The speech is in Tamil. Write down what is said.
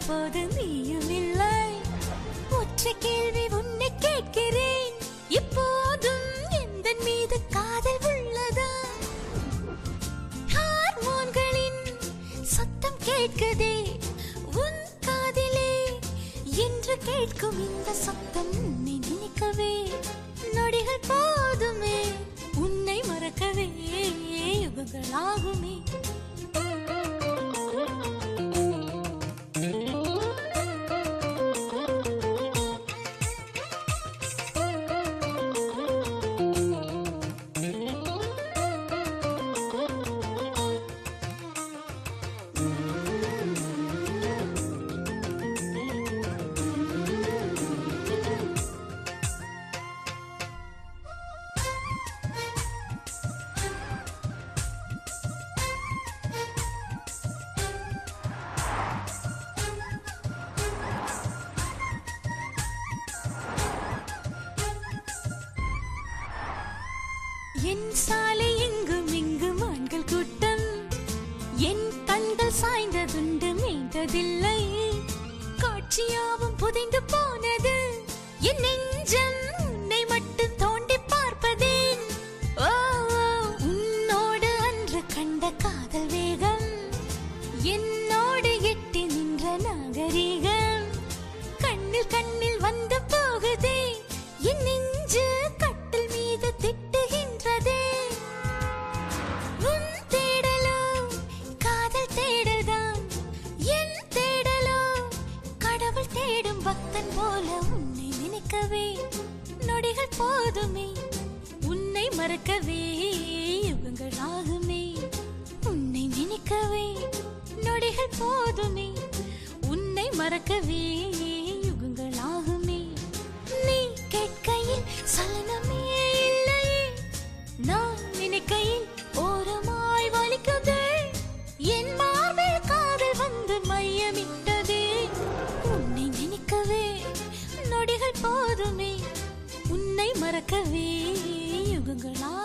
போது நீயும் இல்லை. ஒற்றை கேள்வி உன்னை கேட்கிறேன், இப்போதும் எந்த மீது காதல் உள்ளதா? ஹார்மோன்களின் சத்தம் கேட்குதே உன் காதிலே என்று கேட்கும் இந்த சத்தம் உன்னை நினைக்கவே நொடிகள் போதுமே, உன்னை மறக்கவே யுகங்களாகுமே. என் சாலை எங்கும் இங்கும் ஆண்கள் கூட்டம், என் கண்கள் சாய்ந்ததுண்டு மீண்டதில்லை. காட்சியாவும் புதைந்து போனது, என் நெஞ்சம் உன்னை மட்டும் தோண்டி பார்ப்பதேன். ஓ, உன்னோடு அன்று கண்ட காதல் வேகம், என்னோடு எட்டி நின்ற நாகரீகம், கண்ணில் கண்ணில் வந்து போகுதே என் நெஞ்சு கட்டில் மீது திட்டுகின்றதே. உன் தேடலோ காதல் தேடல்தான், என் தேடலோ கடவுள் தேடும் பக்தன் போல உன்னை நினைக்கவே நொடிகள் போதுமே, உன்னை மறக்கவே யுகங்களாகுமே. உன்னை நினைக்கவே நொடிகள் போதுமே, உன்னை மறக்கவே யுகங்களாகுமே. நீ கேட்கையில் சலனமே இல்லையே, நான் நினைக்கையில் ஓரமாய் வலிக்குதே. என் மார்பில் காதல் வந்து மையமிட்டதே, உன்னை நினைக்கவே நொடிகள் போதுமே, உன்னை மறக்கவே யுகங்களா